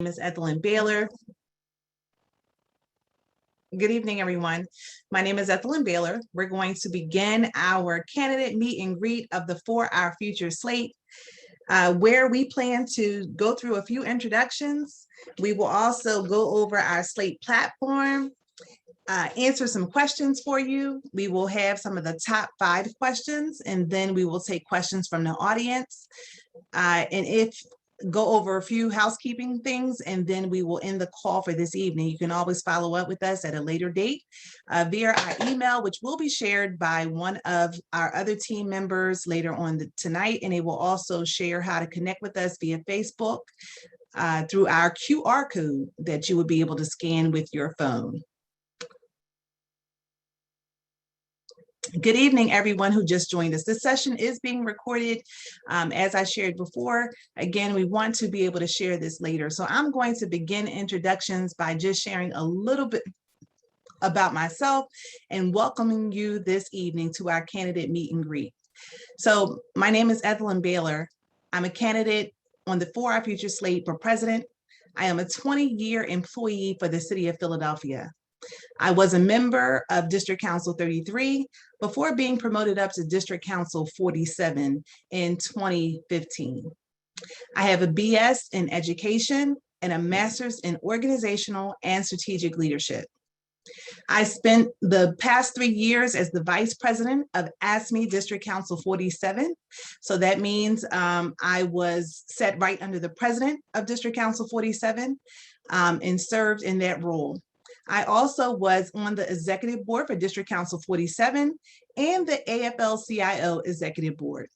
name is Ethelyn Baylor. Good evening, everyone. My name is Ethelyn Baylor. We're going to begin our candidate meet and greet of the For Our Future slate, where we plan to go through a few introductions. We will also go over our slate platform, answer some questions for you. We will have some of the top 5 questions, and then we will take questions from the audience. Go over a few housekeeping things, and then we will end the call for this evening. You can always follow up with us at a later date via our email, which will be shared by one of our other team members later on tonight, and they will also share how to connect with us via Facebook through our QR code that you would be able to scan with your phone. Good evening, everyone who just joined us. This session is being recorded. As I shared before, again, we want to be able to share this later. So I'm going to begin introductions by just sharing a little bit about myself and welcoming you this evening to our candidate meet and greet. So my name is Ethelyn Baylor. I'm a candidate on the For Our Future slate for president. I am a 20-year employee for the city of Philadelphia. I was a member of District Council 33 before being promoted up to District Council 47 in 2015. I have a BS in education and a master's in organizational and strategic leadership. I spent the past 3 years as the vice president of AFSCME District Council 47. So that means I was set right under the president of District Council 47 and served in that role. I also was on the executive board for District Council 47 and the AFL-CIO executive board.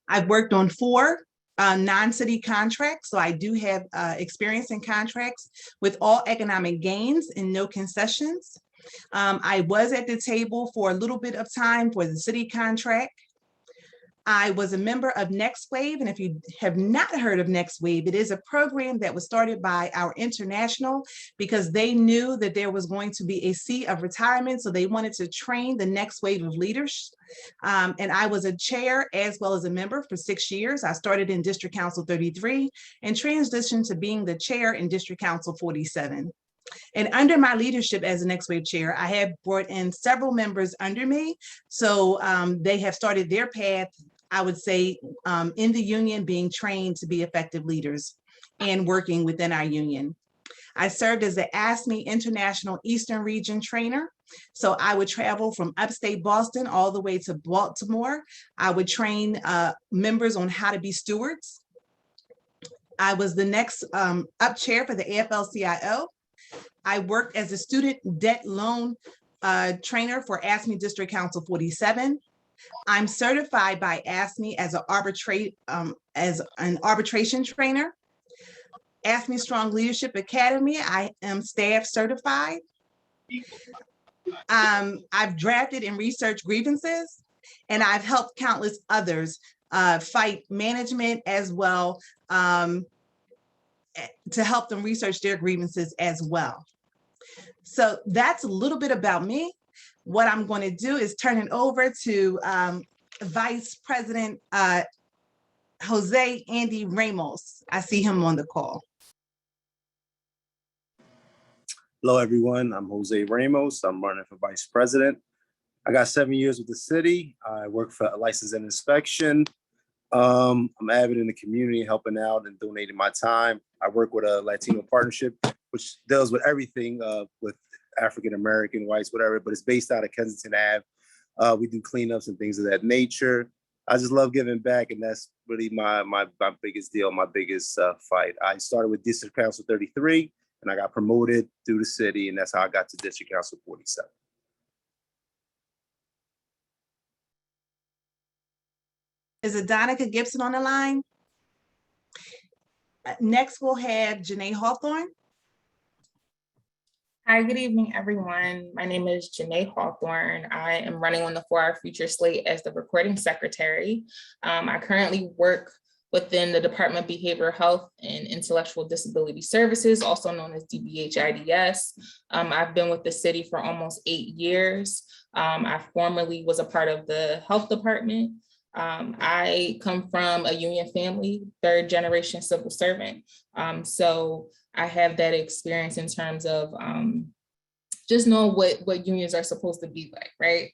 I've worked on 4 non-city contracts, so I do have experience in contracts with all economic gains and no concessions. I was at the table for a little bit of time for the city contract. I was a member of Next Wave, and if you have not heard of Next Wave, it is a program that was started by our international because they knew that there was going to be a sea of retirement, so they wanted to train the next wave of leaders. And I was a chair as well as a member for 6 years. I started in District Council 33 and transitioned to being the chair in District Council 47. And under my leadership as the Next Wave chair, I have brought in several members under me. So they have started their path, I would say, in the union, being trained to be effective leaders and working within our union. I served as the AFSCME International Eastern Region trainer. So I would travel from upstate Boston all the way to Baltimore. I would train members on how to be stewards. I was the next up chair for the AFL-CIO. I worked as a student debt loan trainer for AFSCME District Council 47. I'm certified by AFSCME as an arbitration trainer. AFSCME Strong Leadership Academy, I am staff certified. I've drafted and researched grievances, and I've helped countless others fight management as well to help them research their grievances as well. So that's a little bit about me. What I'm going to do is turn it over to Vice President Jose Andy Ramos. I see him on the call. Hello, everyone. I'm Jose Ramos. I'm running for Vice President. I got 7 years with the city. I work for License and Inspection. I'm avid in the community, helping out and donating my time. I work with a Latino partnership, which deals with everything with African-American, whites, whatever, but it's based out of Kensington Ave. We do cleanups and things of that nature. I just love giving back, and that's really my biggest deal, my biggest fight. I started with District Council 33, and I got promoted through the city, and that's how I got to District Council 47. Is Adonica Gibson on the line? Next, we'll have Janae Hawthorne. Hi, good evening, everyone. My name is Janae Hawthorne. I am running on the For Our Future slate as the recording secretary. I currently work within the Department of Behavioral Health and Intellectual Disability Services, also known as DBH-IDS. I've been with the city for almost 8 years. I formerly was a part of the health department. I come from a union family, third generation civil servant. So I have that experience in terms of just knowing what unions are supposed to be like, right?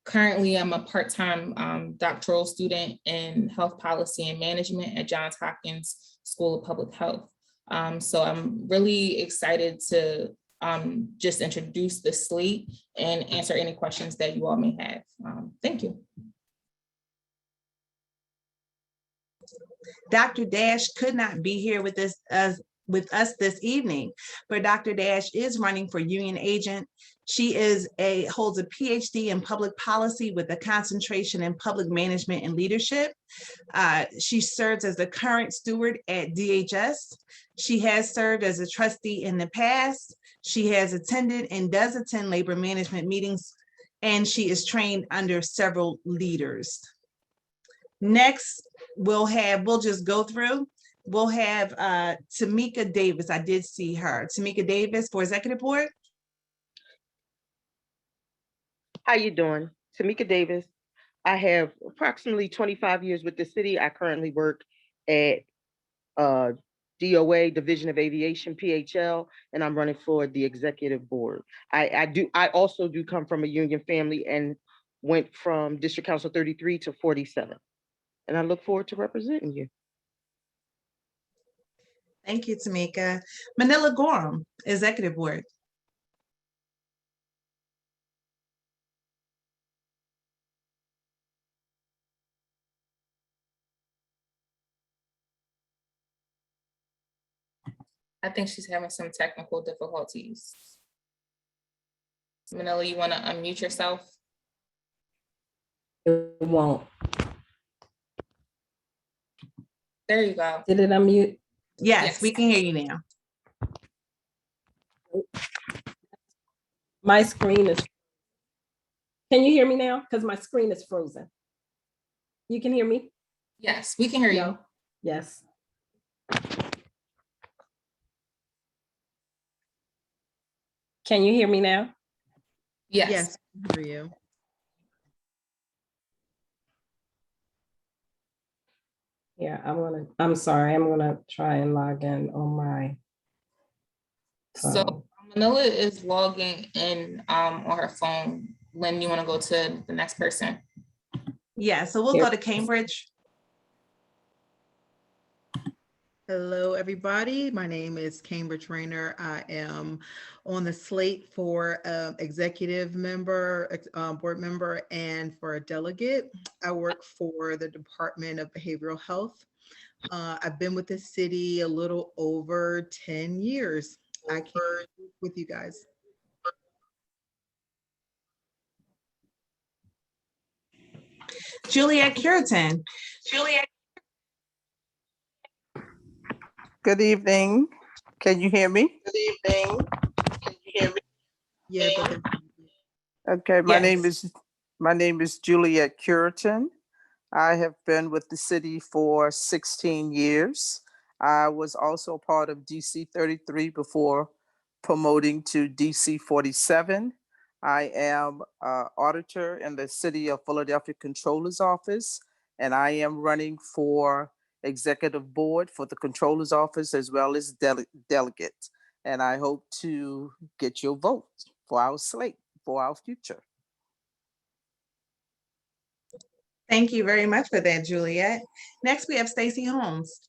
Currently, I'm a part-time doctoral student in health policy and management at Johns Hopkins School of Public Health. So I'm really excited to just introduce the slate and answer any questions that you all may have. Thank you. Dr. Dash could not be here with us this evening, but Dr. Dash is running for union agent. She holds a PhD in public policy with a concentration in public management and leadership. She serves as the current steward at DHS. She has served as a trustee in the past. She has attended and does attend labor management meetings, and she is trained under several leaders. Next, we'll just go through. We'll have Tamika Davis. I did see her. Tamika Davis for Executive Board. How you doing? Tamika Davis. I have approximately 25 years with the city. I currently work at DOA, Division of Aviation, PHL, and I'm running for the Executive Board. I also do come from a union family and went from District Council 33 to 47. And I look forward to representing you. Thank you, Tamika. Manila Gorham, Executive Board. I think she's having some technical difficulties. Manila, you want to unmute yourself? It won't. There you go. Did it unmute? Yes, we can hear you now. My screen is. Can you hear me now? Because my screen is frozen. You can hear me? Yes, we can hear you. No? Yes. Can you hear me now? Yes. For you. Yeah, I'm sorry, I'm gonna try and log in on my. So Manila is logging in on her phone. Lynn, you want to go to the next person? Yeah, so we'll go to Cambridge. Hello, everybody. My name is Cambridge Rayner. I am on the slate for executive member, board member, and for a delegate. I work for the Department of Behavioral Health. I've been with the city a little over 10 years. I can't work with you guys. Juliet Curitan. Juliet. Good evening. Can you hear me? Good evening. Can you hear me? Yeah, but Okay, Yes. my name is Juliet Curitan. I have been with the city for 16 years. I was also part of DC 33 before promoting to DC 47. I am auditor in the City of Philadelphia Controller's Office, and I am running for Executive Board for the Controller's Office as well as delegate. And I hope to get your vote for our slate, for our future. Thank you very much for that, Juliet. Next, we have Stacey Holmes.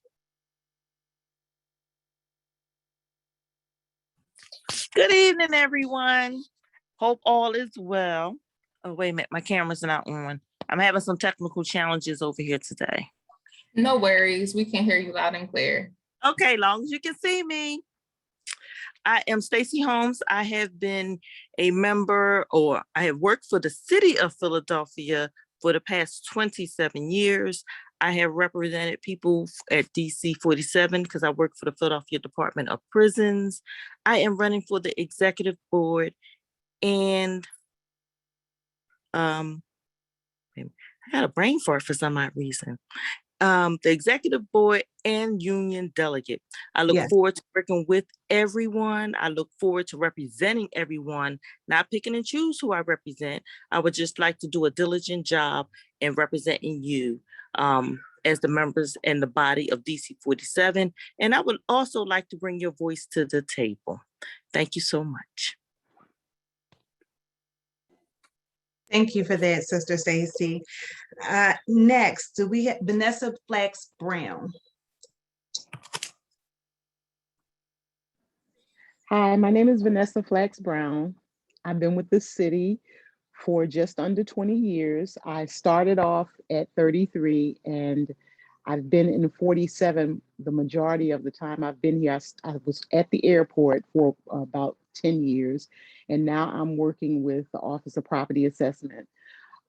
Good evening, everyone. Hope all is well. Oh, wait a minute, my camera's not on. I'm having some technical challenges over here today. No worries. We can hear you loud and clear. Okay, long as you can see me. I am Stacey Holmes. I have been a member, or I have worked for the city of Philadelphia for the past 27 years. I have represented people at DC 47 because I work for the Philadelphia Department of Prisons. I am running for the executive board, and I got a brain fart for some odd reason. the executive board and union delegate. I look Yes. forward to working with everyone. I look forward to representing everyone, not picking and choose who I represent. I would just like to do a diligent job in representing you as the members and the body of DC 47. And I would also like to bring your voice to the table. Thank you so much. Thank you for that, Sister Stacy. Next, do we have Vanessa Flax Brown? Hi, my name is Vanessa Flax Brown. I've been with the city for just under 20 years. I started off at 33 and I've been in 47 the majority of the time I've been here. I was at the airport for about 10 years, and now I'm working with the Office of Property Assessment.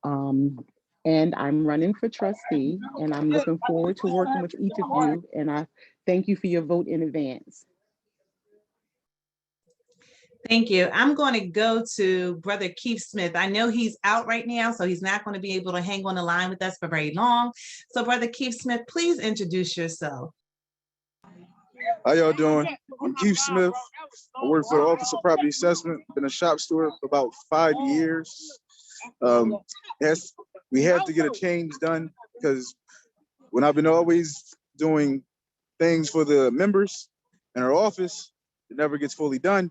And I'm running for trustee, and I'm looking forward to working with each of you. And I thank you for your vote in advance. Thank you. I'm going to go to Brother Keith Smith. I know he's out right now, so he's not going to be able to hang on the line with us for very long. So Brother Keith Smith, please introduce yourself. How y'all doing? I'm Keith Smith. I work for the Office of Property Assessment. Been a shop steward for about 5 years. We have to get a change done because when I've been always doing things for the members in our office, it never gets fully done.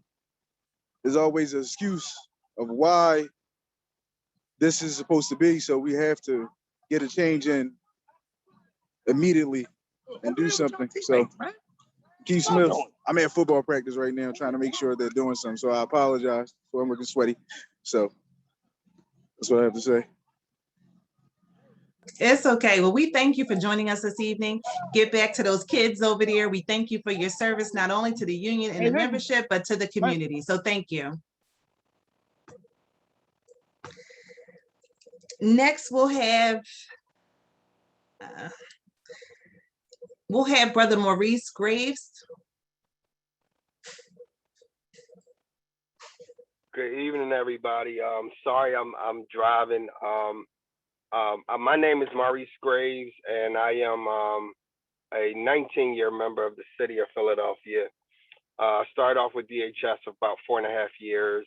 There's always an excuse of why this is supposed to be. So we have to get a change in immediately and do something. So Keith Smith, I'm at football practice right now trying to make sure they're doing something. So I apologize for I'm looking sweaty. So that's what I have to say. It's okay. Well, we thank you for joining us this evening. Get back to those kids over there. We thank you for your service, not only to the union and the membership, but to the community. So thank you. Next, we'll have Brother Maurice Graves. Good evening, everybody. Sorry, I'm driving. My name is Maurice Graves, and I am a 19-year member of the city of Philadelphia. Started off with DHS for about 4.5 years.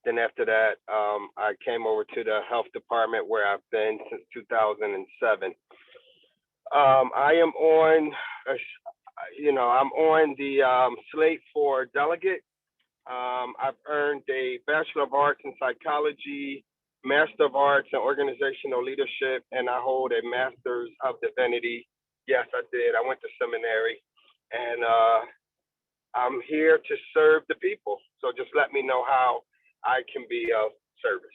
Then after that, I came over to the health department where I've been since 2007. I am on, I'm on the slate for delegate. I've earned a Bachelor of Arts in Psychology, Master of Arts in Organizational Leadership, and I hold a Master's of Divinity. Yes, I did. I went to seminary, and I'm here to serve the people. So just let me know how I can be of service.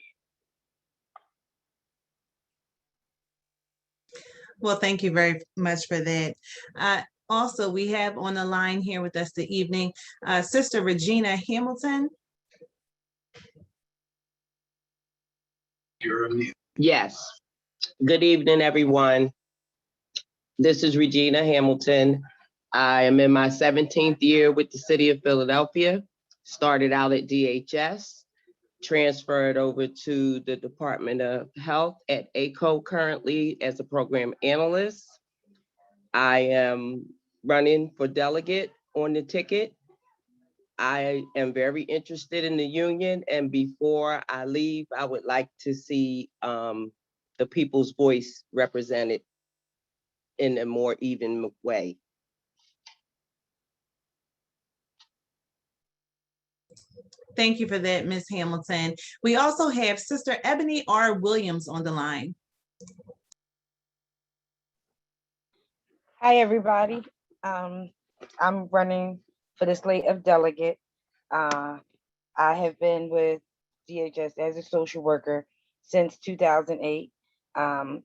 Well, thank you very much for that. Also, we have on the line here with us this evening, Sister Regina Hamilton. Yes. Good evening, everyone. This is Regina Hamilton. I am in my 17th year with the city of Philadelphia. Started out at DHS, transferred over to the Department of Health at ACO currently as a program analyst. I am running for delegate on the ticket. I am very interested in the union, and before I leave, I would like to see the people's voice represented in a more even way. Thank you for that, Ms. Hamilton. We also have Sister Ebony R. Williams on the line. Hi, everybody. I'm running for the slate of delegate. I have been with DHS as a social worker since 2008.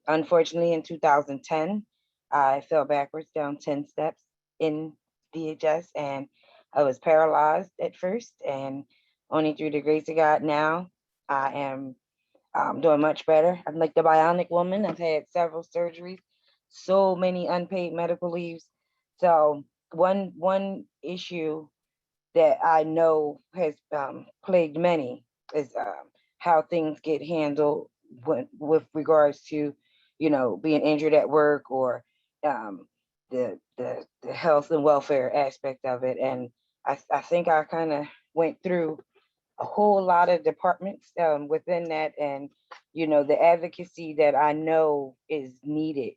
Unfortunately, in 2010, I fell backwards down 10 steps in DHS, and I was paralyzed at first, and only through the grace of God now, I am doing much better. I'm like the bionic woman. I've had several surgeries, so many unpaid medical leaves. So one issue that I know has plagued many is how things get handled with regards to, being injured at work or the health and welfare aspect of it. And I think I kind of went through a whole lot of departments within that, and the advocacy that I know is needed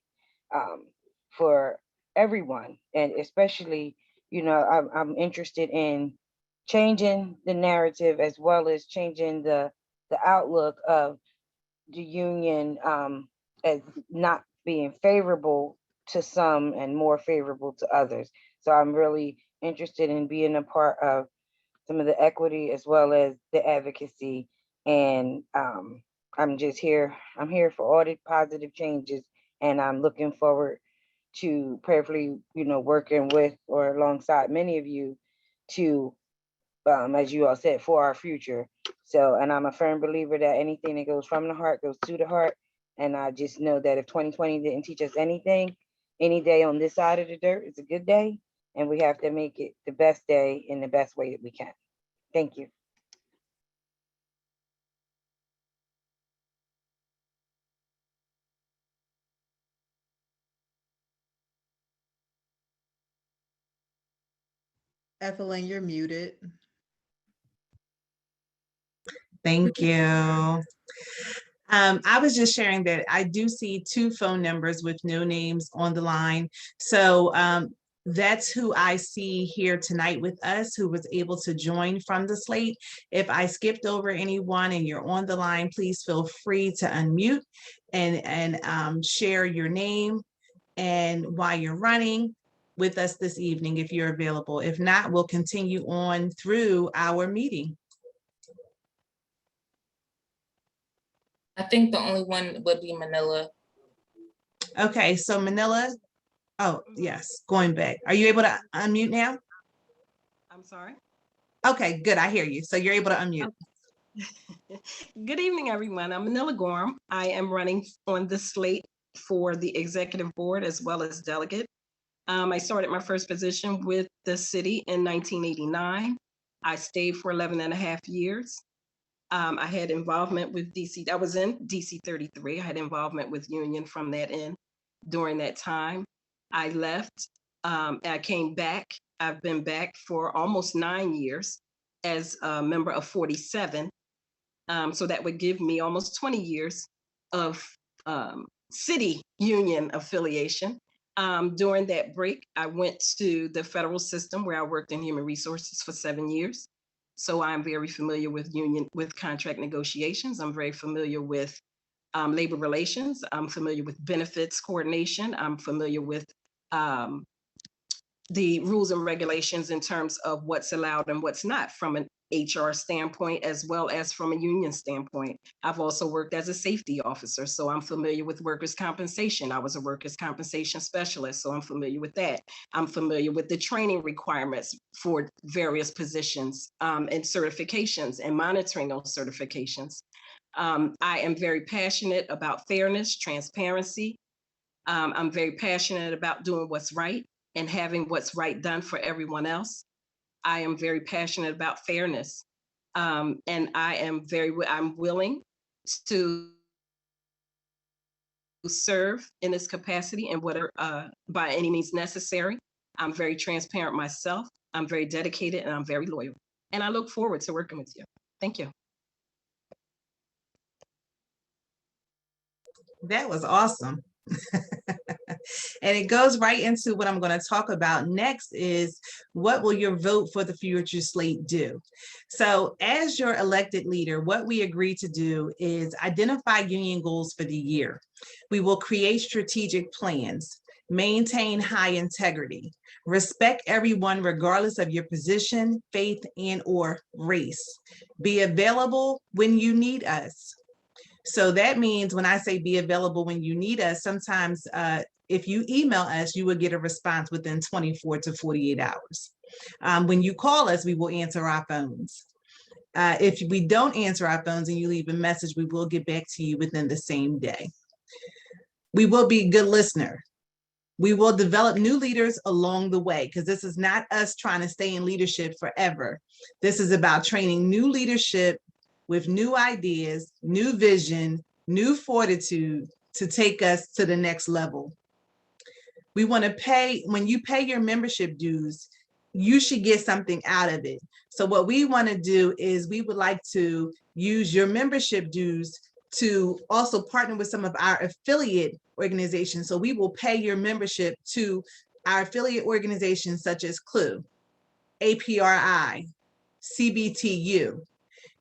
for everyone, and especially I'm interested in changing the narrative as well as changing the outlook of the union as not being favorable to some and more favorable to others. So I'm really interested in being a part of some of the equity as well as the advocacy. And I'm here for all the positive changes, and I'm looking forward to prayerfully, working with or alongside many of you to, as you all said, for our future. So, and I'm a firm believer that anything that goes from the heart goes to the heart. And I just know that if 2020 didn't teach us anything, any day on this side of the dirt is a good day. And we have to make it the best day in the best way that we can. Thank you. Ethelene, you're muted. Thank you. I was just sharing that I do see 2 phone numbers with no names on the line. So that's who I see here tonight with us, who was able to join from the slate. If I skipped over anyone and you're on the line, please feel free to unmute and share your name and why you're running with us this evening if you're available. If not, we'll continue on through our meeting. I think the only one would be Manila. Okay, so Manila, oh, yes, going back. Are you able to unmute now? I'm sorry. Okay, good, I hear you. So you're able to unmute. Good evening, everyone. I'm Manila Gorham. I am running on the slate for the executive board as well as delegate. I started my first position with the city in 1989. I stayed for 11 and a half years. I had involvement with DC. I was in DC 33. I had involvement with union from that end during that time. I left. I came back. I've been back for almost 9 years as a member of 47. So that would give me almost 20 years of city union affiliation. During that break, I went to the federal system where I worked in human resources for 7 years. So I'm very familiar with contract negotiations. I'm very familiar with labor relations. I'm familiar with benefits coordination. I'm familiar with the rules and regulations in terms of what's allowed and what's not from an HR standpoint, as well as from a union standpoint. I've also worked as a safety officer, so I'm familiar with workers' compensation. I was a workers' compensation specialist, so I'm familiar with that. I'm familiar with the training requirements for various positions and certifications and monitoring those certifications. I am very passionate about fairness, transparency. I'm very passionate about doing what's right and having what's right done for everyone else. I am very passionate about fairness. And I'm willing to serve in this capacity and whatever, by any means necessary. I'm very transparent myself. I'm very dedicated and I'm very loyal. And I look forward to working with you. Thank you. That was awesome. And it goes right into what I'm going to talk about next is what will your vote for the future slate do? So as your elected leader, what we agree to do is identify union goals for the year. We will create strategic plans, maintain high integrity, respect everyone regardless of your position, faith, and/or race. Be available when you need us. So that means when I say be available when you need us, sometimes if you email us, you will get a response within 24 to 48 hours. When you call us, we will answer our phones. If we don't answer our phones and you leave a message, we will get back to you within the same day. We will be a good listener. We will develop new leaders along the way, because this is not us trying to stay in leadership forever. This is about training new leadership with new ideas, new vision, new fortitude to take us to the next level. We want to pay, when you pay your membership dues, you should get something out of it. So what we want to do is we would like to use your membership dues to also partner with some of our affiliate organizations. So we will pay your membership to our affiliate organizations such as CLU, APRI, CBTU,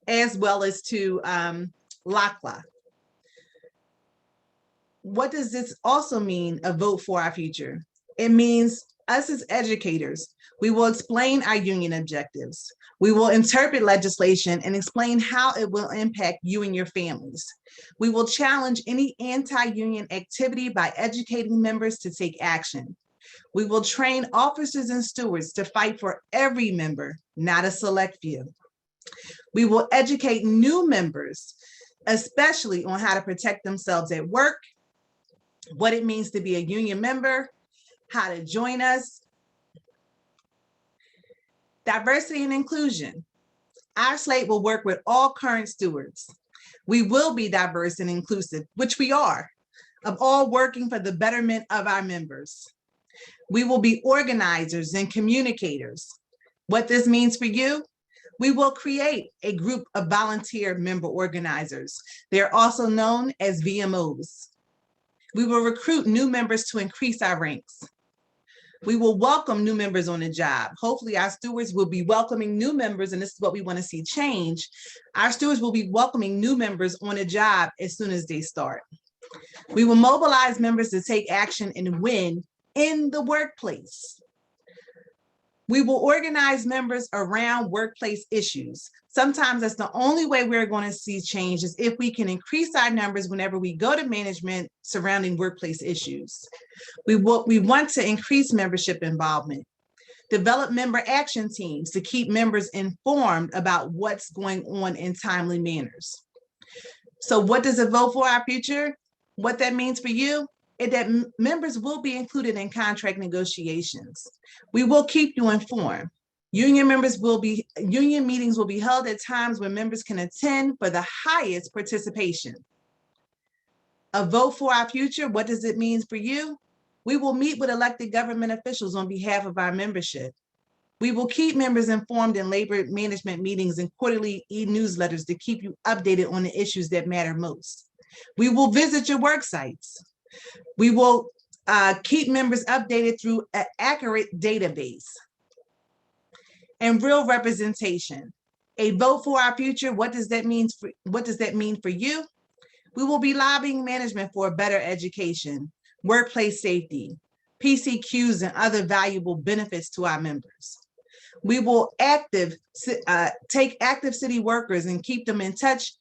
as well as to LACLA. What does this also mean, a vote for our future? It means us as educators, we will explain our union objectives. We will interpret legislation and explain how it will impact you and your families. We will challenge any anti-union activity by educating members to take action. We will train officers and stewards to fight for every member, not a select few. We will educate new members, especially on how to protect themselves at work, what it means to be a union member, how to join us. Diversity and inclusion. Our slate will work with all current stewards. We will be diverse and inclusive, which we are, of all working for the betterment of our members. We will be organizers and communicators. What this means for you, we will create a group of volunteer member organizers. They're also known as VMOs. We will recruit new members to increase our ranks. We will welcome new members on the job. Hopefully our stewards will be welcoming new members, and this is what we want to see change. Our stewards will be welcoming new members on a job as soon as they start. We will mobilize members to take action and win in the workplace. We will organize members around workplace issues. Sometimes that's the only way we're going to see change, is if we can increase our numbers whenever we go to management surrounding workplace issues. We want to increase membership involvement, develop member action teams to keep members informed about what's going on in timely manners. So what does a vote for our future? What that means for you? That members will be included in contract negotiations. We will keep you informed. Union meetings will be held at times when members can attend for the highest participation. A vote for our future, what does it mean for you? We will meet with elected government officials on behalf of our membership. We will keep members informed in labor management meetings and quarterly e-newsletters to keep you updated on the issues that matter most. We will visit your work sites. We will keep members updated through an accurate database and real representation. A vote for our future, what does that mean for you? We will be lobbying management for a better education, workplace safety, PCQs, and other valuable benefits to our members. We will take active city workers and keep them in touch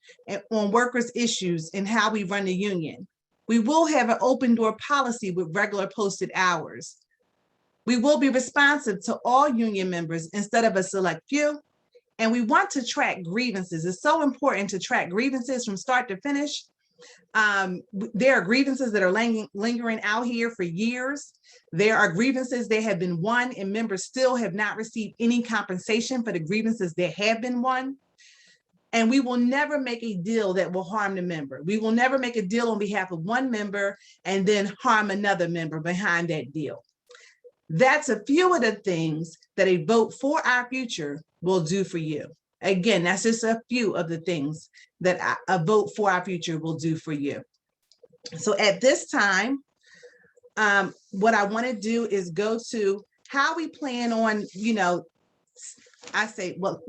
on workers' issues and how we run the union. We will have an open door policy with regular posted hours. We will be responsive to all union members instead of a select few. And we want to track grievances. It's so important to track grievances from start to finish. There are grievances that are lingering out here for years. There are grievances that have been won and members still have not received any compensation for the grievances that have been won. And we will never make a deal that will harm the member. We will never make a deal on behalf of one member and then harm another member behind that deal. That's a few of the things that a vote for our future will do for you. Again, that's just a few of the things that a vote for our future will do for you. So at this time, what I want to do is go to how we plan on, I say, well,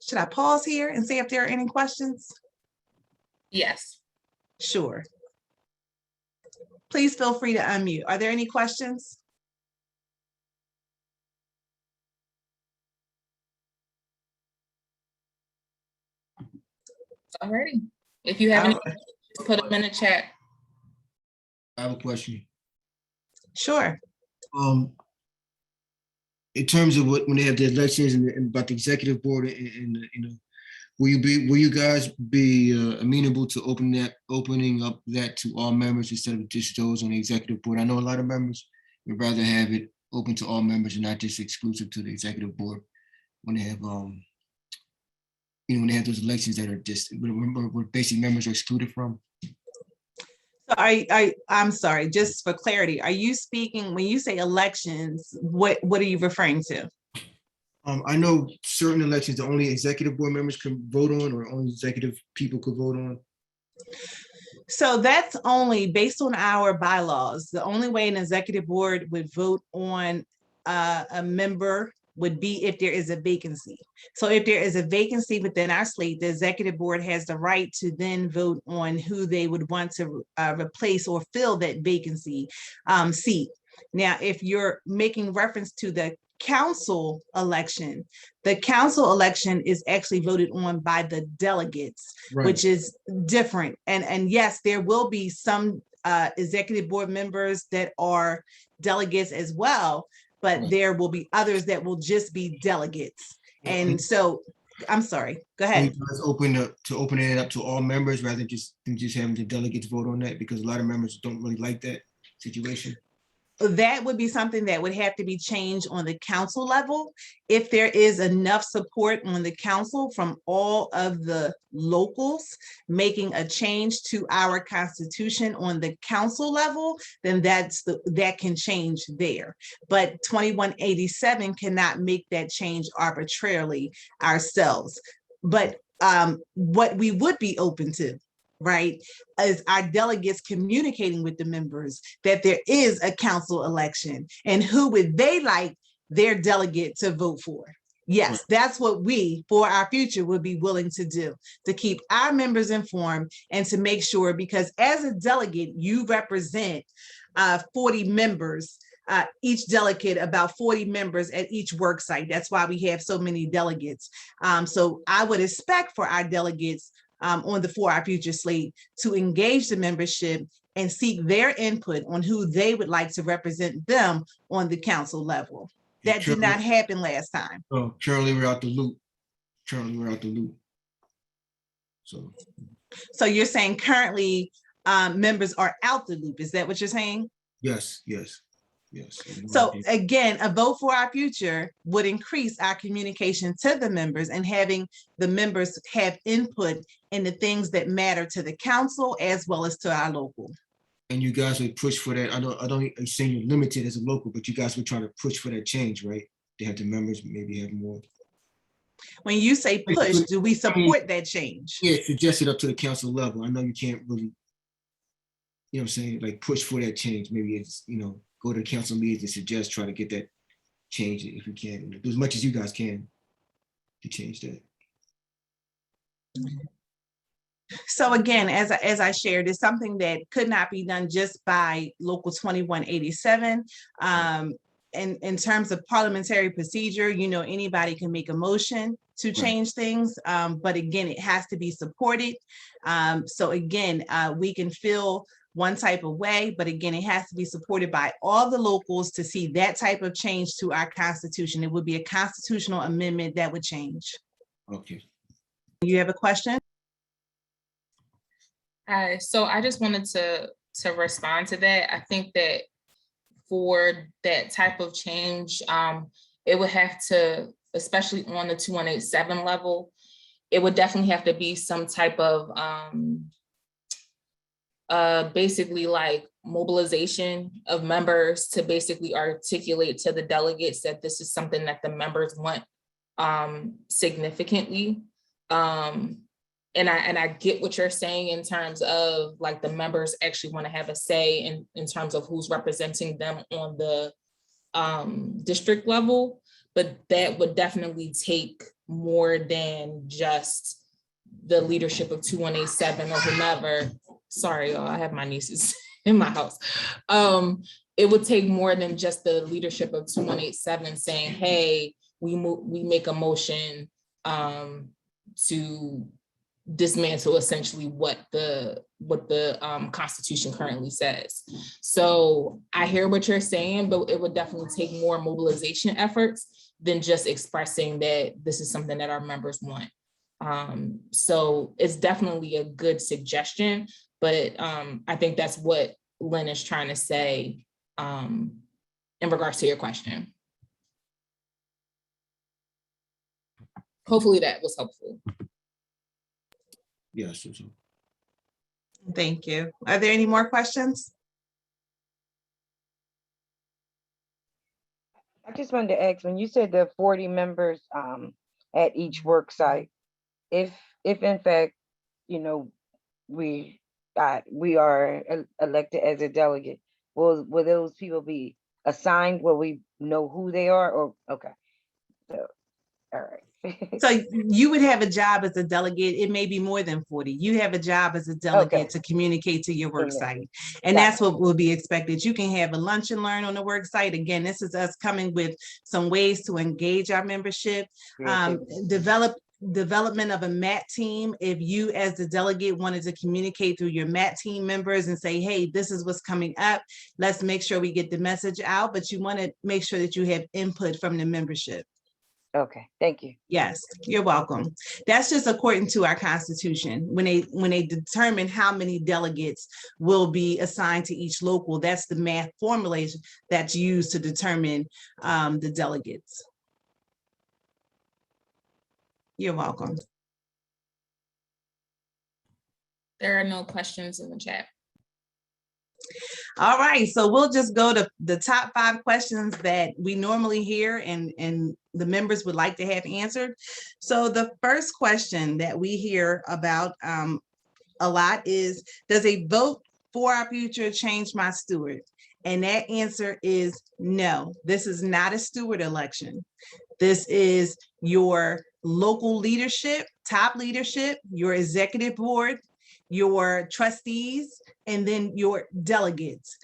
should I pause here and see if there are any questions? Yes. Sure. Please feel free to unmute. Are there any questions? Alrighty. If you have any questions, put them in the chat. I have a question. Sure. In terms of when they have the elections and about the executive board, and will you guys be amenable to opening up that to all members instead of just those on the executive board? I know a lot of members would rather have it open to all members and not just exclusive to the executive board when they have when they have those elections that are just where basic members are excluded from. So I'm sorry, just for clarity, are you speaking, when you say elections, what are you referring to? I know certain elections, the only executive board members can vote on, or only executive people could vote on. So that's only based on our bylaws. The only way an executive board would vote on a member would be if there is a vacancy. So if there is a vacancy within our slate, the executive board has the right to then vote on who they would want to replace or fill that vacancy seat. Now, if you're making reference to the council election, the council election is actually voted on by the delegates, Right. which is different. And yes, there will be some executive board members that are delegates as well, but Right. there will be others that will just be delegates. And so, I'm sorry, go Are you ahead. guys open to opening it up to all members rather than just having the delegates vote on that? Because a lot of members don't really like that situation. That would be something that would have to be changed on the council level. If there is enough support on the council from all of the locals making a change to our constitution on the council level, then that can change there. But 2187 cannot make that change arbitrarily ourselves. But what we would be open to, right, as our delegates communicating with the members that there is a council election and who would they like their delegate to vote for. Yes, Right. that's what we, for our future, would be willing to do, to keep our members informed and to make sure, because as a delegate, you represent 40 members, each delegate about 40 members at each work site. That's why we have so many delegates. So I would expect for our delegates on the For Our Future slate to engage the membership and seek their input on who they would like to represent them on the council level. That did not happen last time. Oh, currently we're out the loop. So you're saying currently members are out the loop. Is that what you're saying? yes. So again, a vote for our future would increase our communication to the members and having the members have input in the things that matter to the council as well as to our local. And you guys would push for that. I don't say you're limited as a local, but you guys would try to push for that change, right? They have the members maybe have more. When you say push, do we support that change? Yeah, suggest it up to the council level. I know you can't really, you know what I'm saying, like push for that change. Maybe it's, go to the council meetings and suggest, try to get that change if you can, do as much as you guys can to change that. So again, as I shared, it's something that could not be done just by Local 2187. In terms of parliamentary procedure, anybody can make a motion to change things, but again, it has to be supported. So again, we can feel one type of way, but again, it has to be supported by all the locals to see that type of change to our constitution. It would be a constitutional amendment that would change. Okay. You have a question? So I just wanted to respond to that. I think that for that type of change, it would have to, especially on the 2187 level, it would definitely have to be some type of basically like mobilization of members to basically articulate to the delegates that this is something that the members want significantly. And I get what you're saying in terms of like the members actually want to have a say in terms of who's representing them on the district level, but that would definitely take more than just the leadership of 2187 or whomever. Sorry, y'all, I have my nieces in my house. It would take more than just the leadership of 2187 saying, hey, we make a motion to dismantle essentially what the Constitution currently says. So I hear what you're saying, but it would definitely take more mobilization efforts than just expressing that this is something that our members want. So it's definitely a good suggestion, but I think that's what Lynn is trying to say in regards to your question. Hopefully that was helpful. Yes. Thank you. Are there any more questions? I just wanted to ask, when you said the 40 members at each work site, if in fact, you know, we are elected as a delegate, will those people be assigned? Will we know who they are? Or okay, so all right. So you would have a job as a delegate. It may be more than 40. You have a job as a delegate Okay. to communicate to your work Amen. site. And Got that's what will be expected. You can have a lunch and learn on the work site. Again, this is us coming with some ways to engage our membership, development of a MAT team. If you as the delegate wanted to communicate through your MAT team members and say, hey, this is what's coming up, let's make sure we get the message out, but you want to make sure that you have input from the membership. Okay, thank you. Yes, you're welcome. That's just according to our Constitution. When they determine how many delegates will be assigned to each local, that's the math formulation that's used to determine the delegates. You're welcome. There are no questions in the chat. All right, so we'll just go to the top 5 questions that we normally hear and the members would like to have answered. So the first question that we hear about a lot is, does a vote for our future change my steward? And that answer is no. This is not a steward election. This is your local leadership, top leadership, your executive board, your trustees, and then your delegates.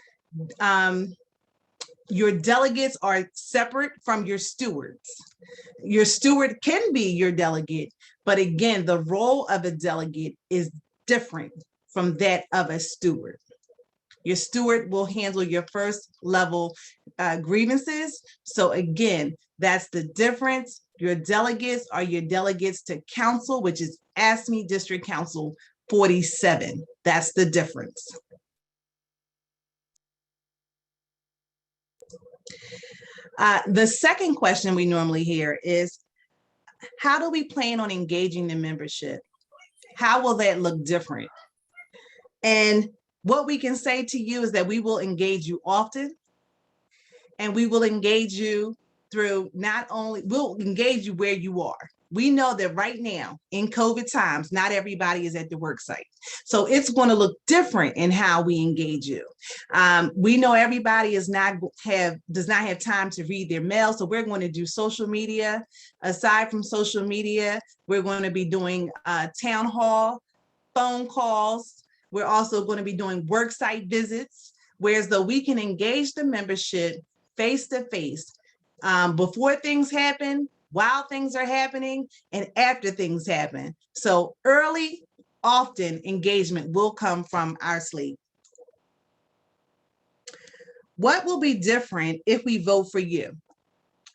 Your delegates are separate from your stewards. Your steward can be your delegate, but again, the role of a delegate is different from that of a steward. Your steward will handle your first level grievances. So again, that's the difference. Your delegates are your delegates to council, which is AFSCME District Council 47. That's the difference. The second question we normally hear is, how do we plan on engaging the membership? How will that look different? And what we can say to you is that we will engage you often, and we will engage you through we'll engage you where you are. We know that right now in COVID times, not everybody is at the work site. So it's going to look different in how we engage you. We know everybody does not have time to read their mail. So we're going to do social media. Aside from social media, we're going to be doing town hall, phone calls. We're also going to be doing work site visits, whereas though we can engage the membership face to face before things happen, while things are happening, and after things happen. So early, often engagement will come from our slate. What will be different if we vote for you?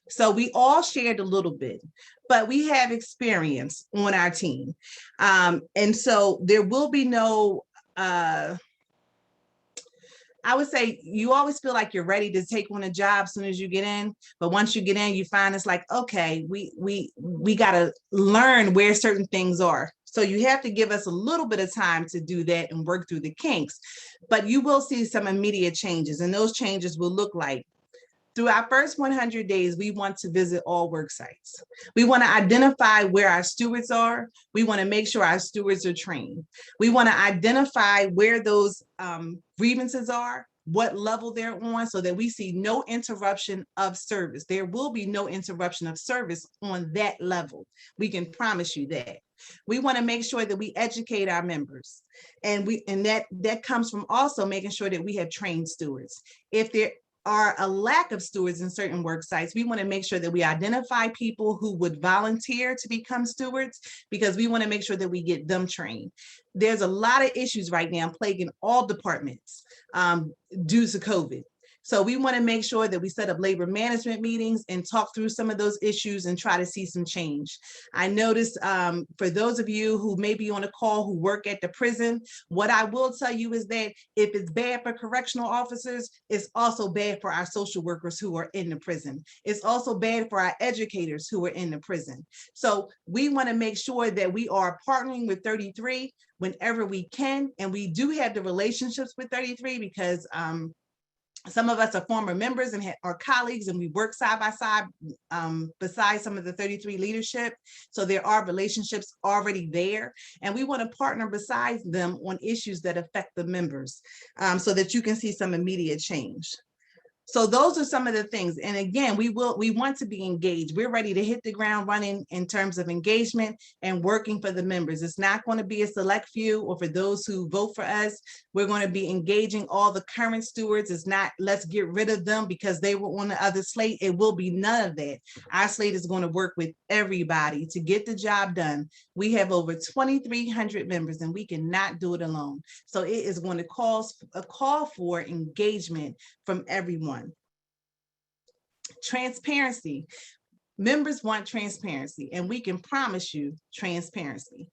So we all shared a little bit, but we have experience on our team. And so there will be no, I would say you always feel like you're ready to take on a job as soon as you get in, but once you get in, you find it's like, okay, we got to learn where certain things are. So you have to give us a little bit of time to do that and work through the kinks, but you will see some immediate changes, and those changes will look like, through our first 100 days, we want to visit all work sites. We want to identify where our stewards are. We want to make sure our stewards are trained. We want to identify where those grievances are, what level they're on, so that we see no interruption of service. There will be no interruption of service on that level. We can promise you that. We want to make sure that we educate our members, and that comes from also making sure that we have trained stewards. If there are a lack of stewards in certain work sites, we want to make sure that we identify people who would volunteer to become stewards, because we want to make sure that we get them trained. There's a lot of issues right now plaguing all departments due to COVID. So we want to make sure that we set up labor management meetings and talk through some of those issues and try to see some change. I noticed for those of you who may be on a call who work at the prison, what I will tell you is that if it's bad for correctional officers, it's also bad for our social workers who are in the prison. It's also bad for our educators who are in the prison. So we want to make sure that we are partnering with 33 whenever we can. And we do have the relationships with 33 because some of us are former members and are colleagues, and we work side by side beside some of the 33 leadership. So there are relationships already there, and we want to partner beside them on issues that affect the members so that you can see some immediate change. So those are some of the things. And again, we want to be engaged. We're ready to hit the ground running in terms of engagement and working for the members. It's not going to be a select few or for those who vote for us. We're going to be engaging all the current stewards. It's not, let's get rid of them because they were on the other slate. It will be none of that. Our slate is going to work with everybody to get the job done. We have over 2,300 members and we cannot do it alone. So it is going to call for engagement from everyone. Transparency. Members want transparency, and we can promise you transparency.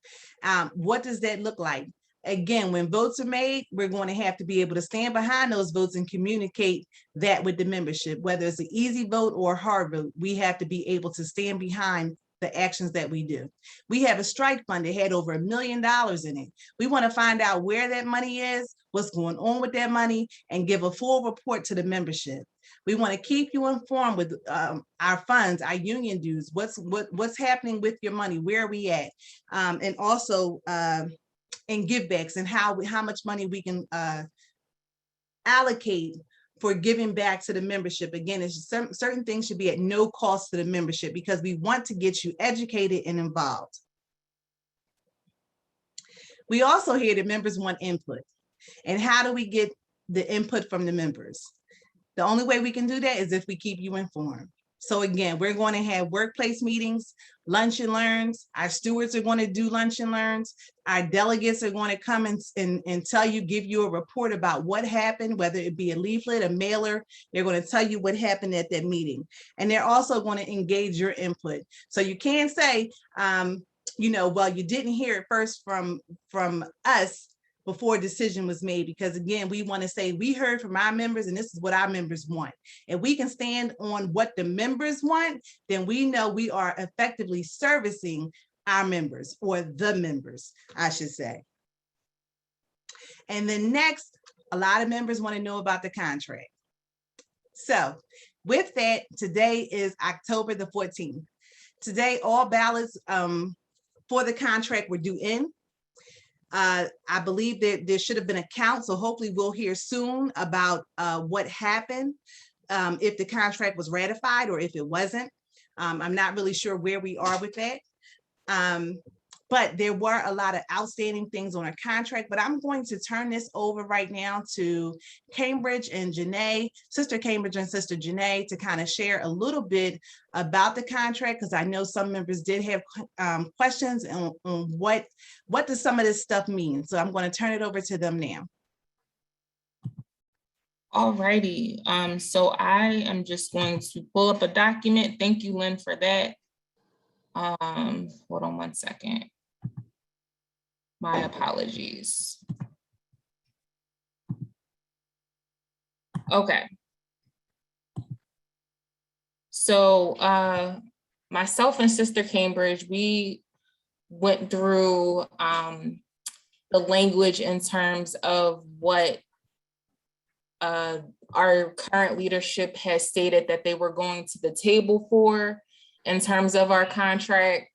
What does that look like? Again, when votes are made, we're going to have to be able to stand behind those votes and communicate that with the membership. Whether it's an easy vote or a hard vote, we have to be able to stand behind the actions that we do. We have a strike fund that had over $1 million in it. We want to find out where that money is, what's going on with that money, and give a full report to the membership. We want to keep you informed with our funds, our union dues, what's happening with your money, where are we at, and also in givebacks and how much money we can allocate for giving back to the membership. Again, it's certain things should be at no cost to the membership because we want to get you educated and involved. We also hear that members want input. And how do we get the input from the members? The only way we can do that is if we keep you informed. So again, we're going to have workplace meetings, lunch and learns. Our stewards are going to do lunch and learns. Our delegates are going to come and tell you, give you a report about what happened, whether it be a leaflet, a mailer. They're going to tell you what happened at that meeting. And they're also going to engage your input. So you can't say, you know, well, you didn't hear it first from us before a decision was made, because again, we want to say we heard from our members and this is what our members want. If we can stand on what the members want, then we know we are effectively servicing our members, or the members, I should say. And then next, a lot of members want to know about the contract. So with that, today is October the 14th. Today, all ballots for the contract were due in. I believe that there should have been a count, so hopefully we'll hear soon about what happened, if the contract was ratified or if it wasn't. I'm not really sure where we are with that. But there were a lot of outstanding things on our contract, but I'm going to turn this over right now to Cambridge and Janae, Sister Cambridge and Sister Janae, to kind of share a little bit about the contract, because I know some members did have questions on what does some of this stuff mean. So I'm going to turn it over to them now. All righty, so I am just going to pull up a document. Thank you, Lynn, for that. Hold on one second. My apologies. Okay. So myself and Sister Cambridge, we went through the language in terms of what our current leadership has stated that they were going to the table for in terms of our contract,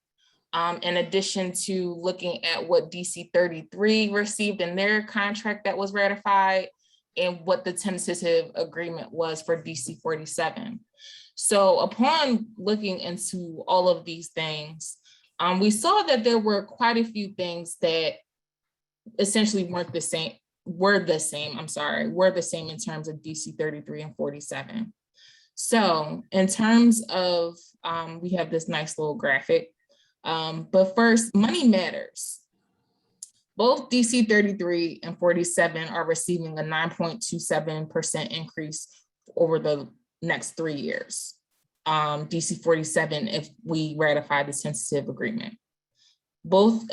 in addition to looking at what DC 33 received in their contract that was ratified and what the tentative agreement was for DC 47. So upon looking into all of these things, we saw that there were quite a few things that essentially were the same in terms of DC 33 and 47. So in terms of, we have this nice little graphic, but first, money matters. Both DC 33 and 47 are receiving a 9.27% increase over the next 3 years. DC 47 if we ratify the tentative agreement. Both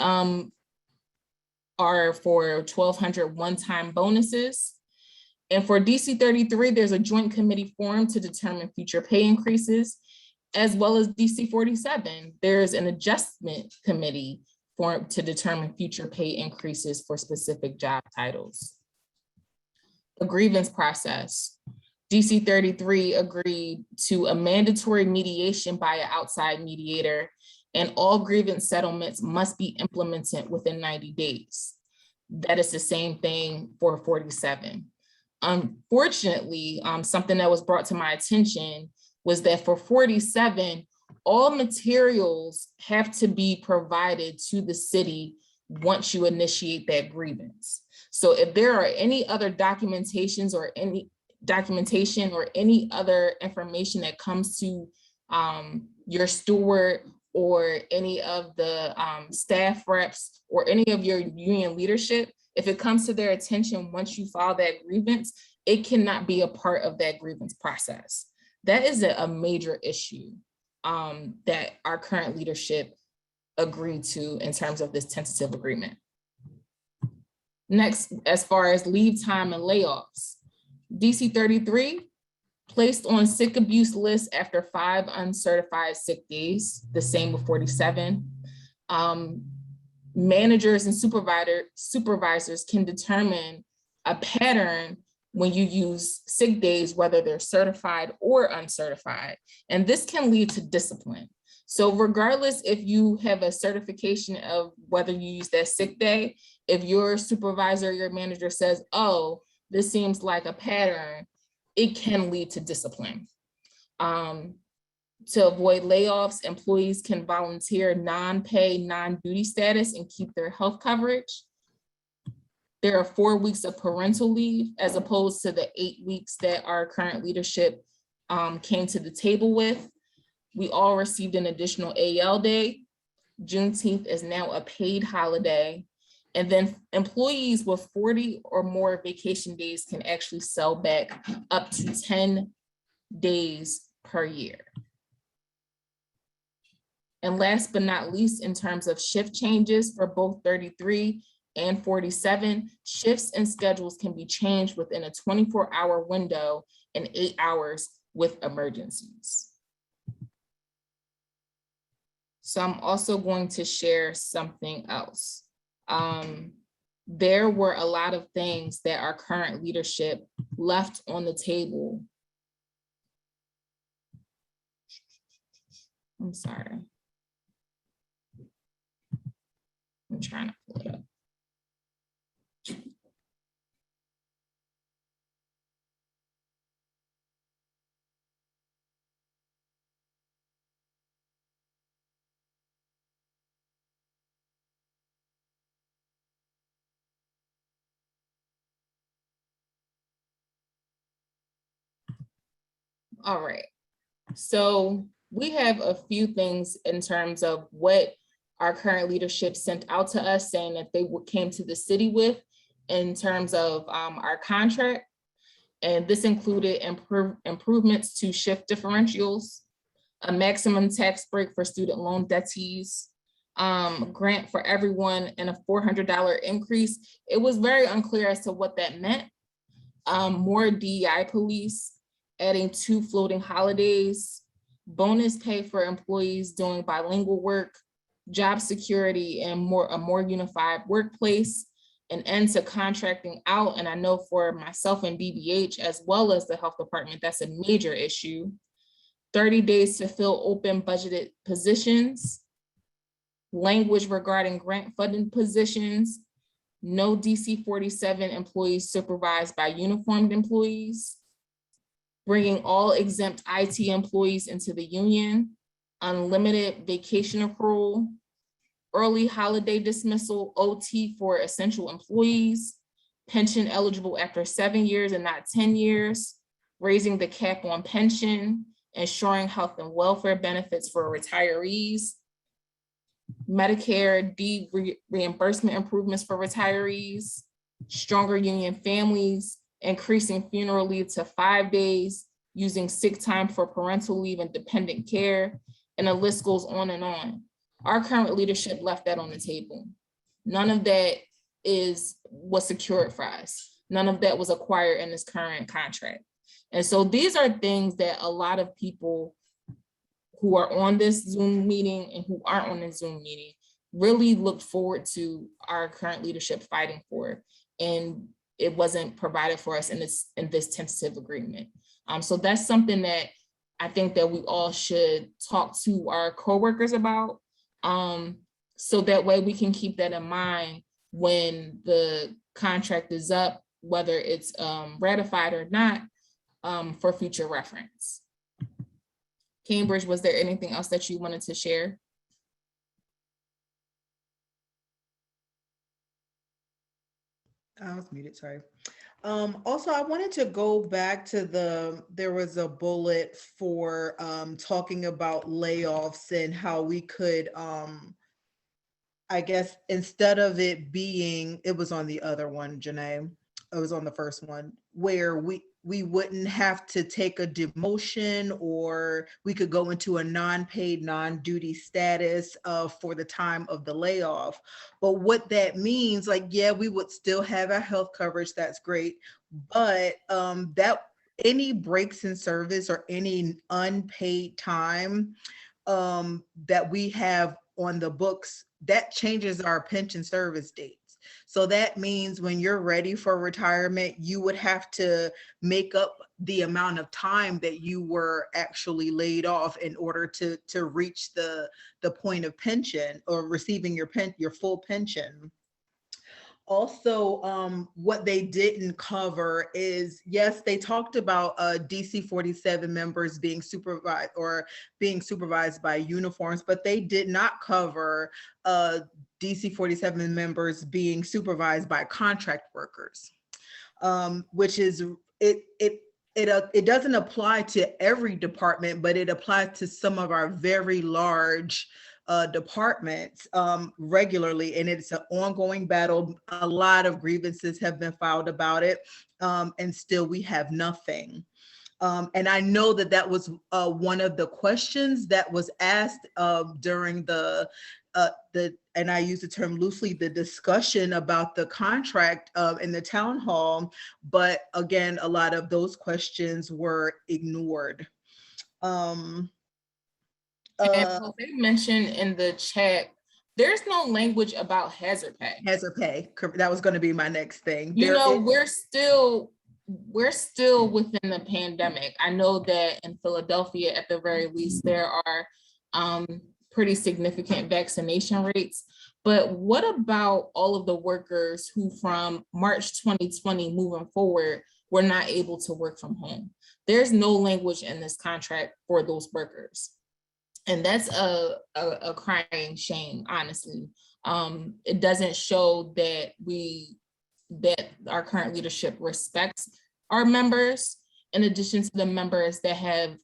are for 1,200 one-time bonuses. And for DC 33, there's a joint committee formed to determine future pay increases, as well as DC 47. There's an adjustment committee formed to determine future pay increases for specific job titles. The grievance process. DC 33 agreed to a mandatory mediation by an outside mediator, and all grievance settlements must be implemented within 90 days. That is the same thing for 47. Unfortunately, something that was brought to my attention was that for 47, all materials have to be provided to the city once you initiate that grievance. So if there are any other documentation or any other information that comes to your steward or any of the staff reps or any of your union leadership, if it comes to their attention once you file that grievance, it cannot be a part of that grievance process. That is a major issue that our current leadership agreed to in terms of this tentative agreement. Next, as far as leave time and layoffs, DC 33 placed on sick abuse list after 5 uncertified sick days, the same with 47. Managers and supervisors can determine a pattern when you use sick days, whether they're certified or uncertified, and this can lead to discipline. So regardless if you have a certification of whether you use that sick day, if your supervisor or your manager says, oh, this seems like a pattern, it can lead to discipline. To avoid layoffs, employees can volunteer non-pay, non-duty status and keep their health coverage. There are 4 weeks of parental leave as opposed to the 8 weeks that our current leadership came to the table with. We all received an additional AL day. Juneteenth is now a paid holiday. And then employees with 40 or more vacation days can actually sell back up to 10 days per year. And last but not least, in terms of shift changes for both 33 and 47, shifts and schedules can be changed within a 24-hour window and 8 hours with emergencies. So I'm also going to share something else. There were a lot of things that our current leadership left on the table. I'm sorry. I'm trying to pull it up. All right, so we have a few things in terms of what our current leadership sent out to us saying that they came to the city with in terms of our contract. And this included improvements to shift differentials, a maximum tax break for student loan debtees, grant for everyone, and a $400 increase. It was very unclear as to what that meant. More DEI police, adding 2 floating holidays, bonus pay for employees doing bilingual work, job security, and a more unified workplace, an end to contracting out. And I know for myself and DBH, as well as the health department, that's a major issue. 30 days to fill open budgeted positions, language regarding grant funding positions, no DC 47 employees supervised by uniformed employees, bringing all exempt IT employees into the union, unlimited vacation accrual, early holiday dismissal, OT for essential employees, pension eligible after 7 years and not 10 years, raising the cap on pension, ensuring health and welfare benefits for retirees, Medicare D reimbursement improvements for retirees, stronger union families, increasing funeral leave to 5 days, using sick time for parental leave and dependent care, and the list goes on and on. Our current leadership left that on the table. None of that was secured for us. None of that was acquired in this current contract. And so these are things that a lot of people who are on this Zoom meeting and who aren't on the Zoom meeting really look forward to our current leadership fighting for. And it wasn't provided for us in this tentative agreement. So that's something that I think that we all should talk to our coworkers about. So that way we can keep that in mind when the contract is up, whether it's ratified or not, for future reference. Cambridge, was there anything else that you wanted to share? I was muted, sorry. Also, I wanted to go back to there was a bullet for talking about layoffs and how we could, I guess, instead of it being, it was on the other one, Janae, it was on the first one, where we wouldn't have to take a demotion, or we could go into a non-paid, non-duty status for the time of the layoff. But what that means, like, yeah, we would still have our health coverage, that's great, but that any breaks in service or any unpaid time that we have on the books, that changes our pension service dates. So that means when you're ready for retirement, you would have to make up the amount of time that you were actually laid off in order to reach the point of pension or receiving your full pension. Also, what they didn't cover is, yes, they talked about DC 47 members being supervised by uniforms, but they did not cover DC 47 members being supervised by contract workers, which is, it doesn't apply to every department, but it applies to some of our very large departments regularly, and it's an ongoing battle. A lot of grievances have been filed about it, and still we have nothing. And I know that was one of the questions that was asked during and I use the term loosely, the discussion about the contract in the town hall. But again, a lot of those questions were ignored. And Jose mentioned in the chat, there's no language about hazard pay. Hazard pay, that was going to be my next thing. We're still within the pandemic. I know that in Philadelphia, at the very least, there are pretty significant vaccination rates. But what about all of the workers who from March 2020 moving forward were not able to work from home? There's no language in this contract for those workers. And that's a crying shame, honestly. It doesn't show that our current leadership respects our members, in addition to the members that have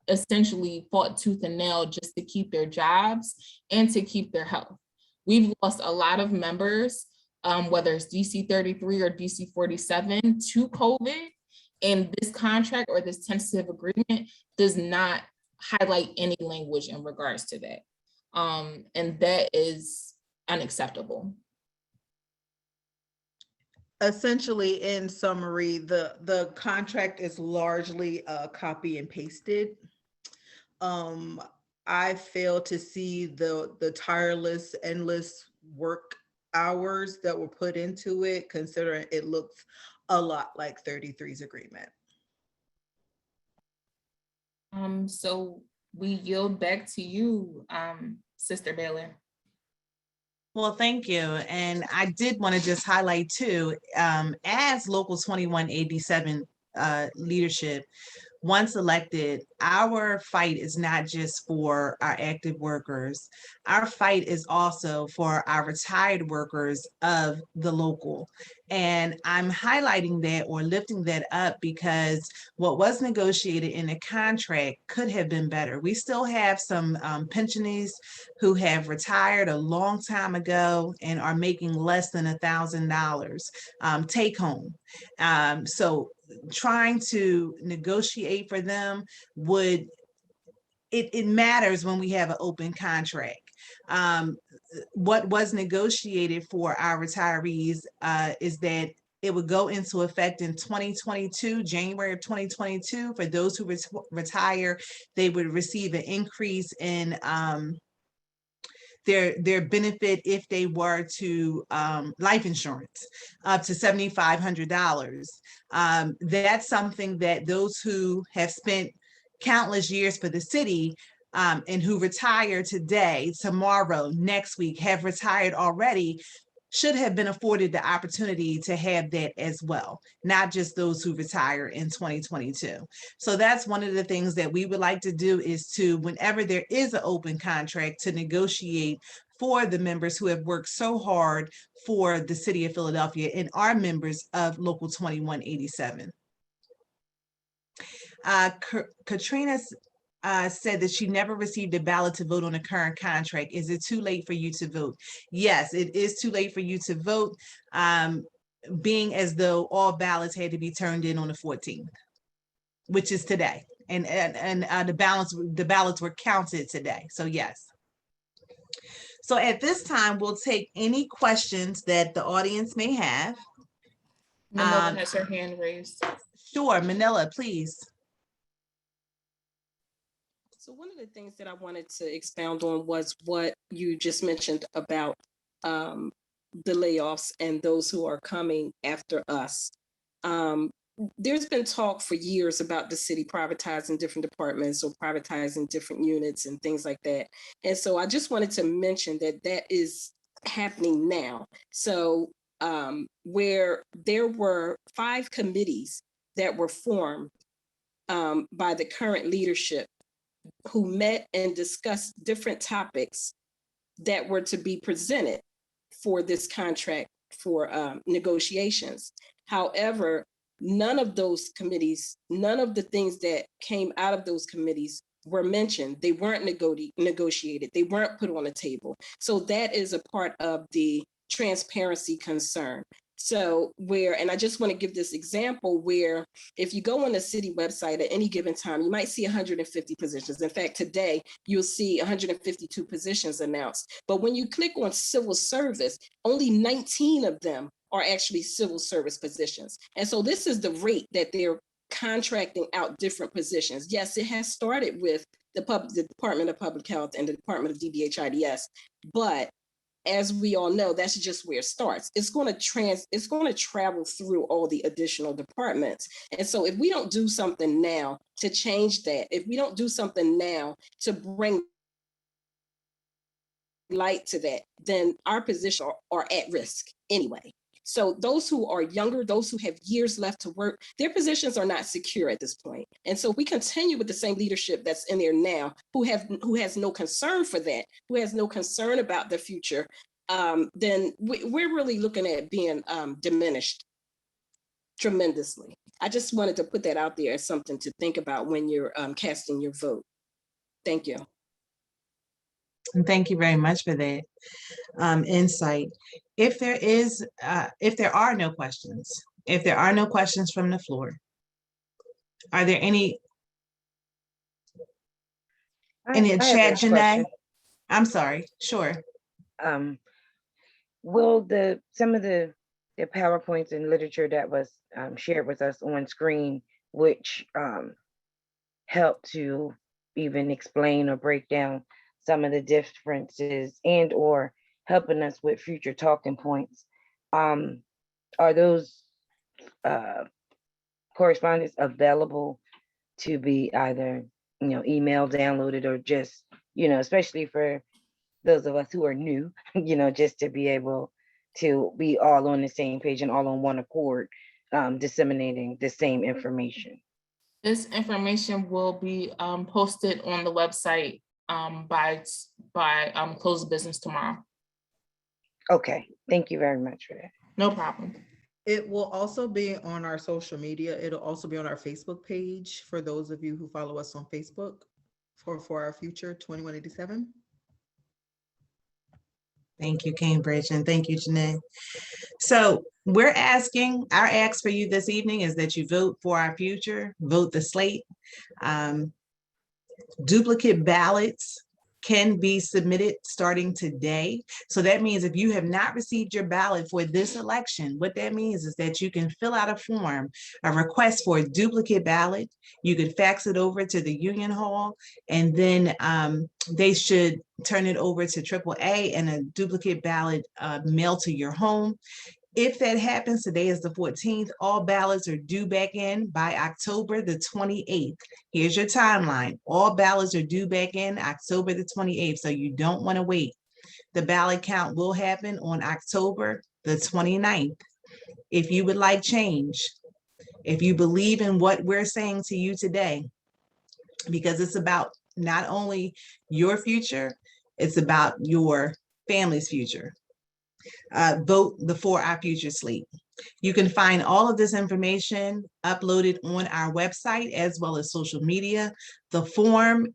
essentially fought tooth and nail just to keep their jobs and to keep their health. We've lost a lot of members, whether it's DC 33 or DC 47 to COVID, and this contract or this tentative agreement does not highlight any language in regards to that. And that is unacceptable. Essentially, in summary, the contract is largely copy and pasted. I fail to see the tireless, endless work hours that were put into it, considering it looks a lot like 33's agreement. So we yield back to you, Sister Baylor. Well, thank you. And I did want to just highlight too, as Local 2187 leadership, once elected, our fight is not just for our active workers. Our fight is also for our retired workers of the local. And I'm highlighting that or lifting that up because what was negotiated in the contract could have been better. We still have some pensionees who have retired a long time ago and are making less than $1,000 take home. So trying to negotiate for them would, it matters when we have an open contract. What was negotiated for our retirees is that it would go into effect in 2022, January of 2022. For those who retire, they would receive an increase in their benefit if they were to life insurance up to $7,500. That's something that those who have spent countless years for the city and who retire today, tomorrow, next week, have retired already, should have been afforded the opportunity to have that as well, not just those who retire in 2022. So that's one of the things that we would like to do, is to, whenever there is an open contract, to negotiate for the members who have worked so hard for the city of Philadelphia and are members of Local 2187. Katrina said that she never received a ballot to vote on the current contract. Is it too late for you to vote? Yes, it is too late for you to vote, being as though all ballots had to be turned in on the 14th, which is today. And the ballots were counted today. So yes. So at this time, we'll take any questions that the audience may have. Manila has her hand raised. Sure, Manila, please. So one of the things that I wanted to expound on was what you just mentioned about the layoffs and those who are coming after us. There's been talk for years about the city privatizing different departments or privatizing different units and things like that. And so I just wanted to mention that that is happening now. So where there were 5 committees that were formed by the current leadership, who met and discussed different topics that were to be presented for this contract for negotiations. However, none of those committees, none of the things that came out of those committees were mentioned. They weren't negotiated. They weren't put on the table. So that is a part of the transparency concern. So and I just want to give this example where if you go on the city website at any given time, you might see 150 positions. In fact, today you'll see 152 positions announced. But when you click on civil service, only 19 of them are actually civil service positions. And so this is the rate that they're contracting out different positions. Yes, it has started with the Department of Public Health and the Department of DBHIDS, but as we all know, that's just where it starts. It's going to travel through all the additional departments. And so if we don't do something now to change that, if we don't do something now to bring light to that, then our positions are at risk anyway. So those who are younger, those who have years left to work, their positions are not secure at this point. And so we continue with the same leadership that's in there now, who has no concern for that, who has no concern about the future, then we're really looking at being diminished tremendously. I just wanted to put that out there as something to think about when you're casting your vote. Thank you. And thank you very much for that insight. If there are no questions from the floor, are there any in the chat, Janae? I'm sorry. Sure. Will some of the PowerPoints and literature that was shared with us on screen, which help to even explain or break down some of the differences and or helping us with future talking points, are those correspondence available to be either email downloaded or just especially for those of us who are new, just to be able to be all on the same page and all on one accord, disseminating the same information? This information will be posted on the website by close of business tomorrow. Okay, thank you very much for that. No problem. It will also be on our social media. It'll also be on our Facebook page for those of you who follow us on Facebook for our future 2187. Thank you, Cambridge, and thank you, Janae. So our ask for you this evening is that you vote for our future, vote the slate. Duplicate ballots can be submitted starting today. So that means if you have not received your ballot for this election, what that means is that you can fill out a form, a request for a duplicate ballot. You could fax it over to the Union Hall, and then they should turn it over to AAA and a duplicate ballot mailed to your home. If that happens, today is the 14th, all ballots are due back in by October the 28th. Here's your timeline. All ballots are due back in October the 28th, so you don't want to wait. The ballot count will happen on October the 29th. If you would like change, if you believe in what we're saying to you today, because it's about not only your future, it's about your family's future. Vote the For Our Future slate. You can find all of this information uploaded on our website as well as social media. The form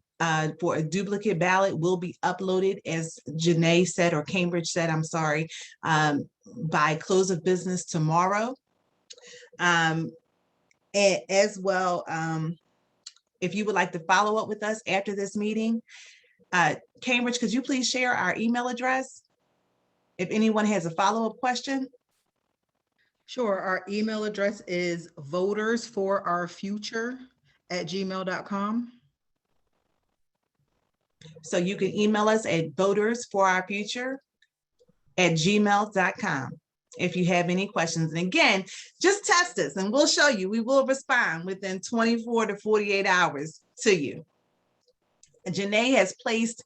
for a duplicate ballot will be uploaded, as Janae said, or Cambridge said, I'm sorry, by close of business tomorrow. As well, if you would like to follow up with us after this meeting, Cambridge, could you please share our email address? If anyone has a follow-up question. Sure. Our email address is votersforourfuture@gmail.com. So you can email us at votersforourfuture@gmail.com if you have any questions. And again, just test us and we'll show you. We will respond within 24 to 48 hours to you. Janae has placed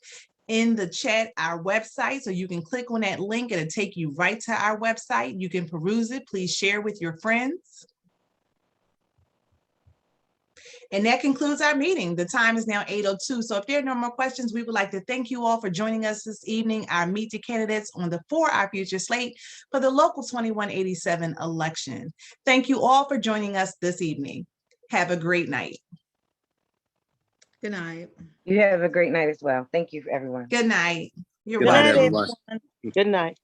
in the chat our website, so you can click on that link and it'll take you right to our website. You can peruse it. Please share with your friends. And that concludes our meeting. The time is now 8:02. So if there are no more questions, we would like to thank you all for joining us this evening, our Meet the Candidates on the For Our Future slate for the local 2187 election. Thank you all for joining us this evening. Have a great night. Good night. You have a great night as well. Thank you, everyone. Good night. You're Good night, welcome. everyone. Good night.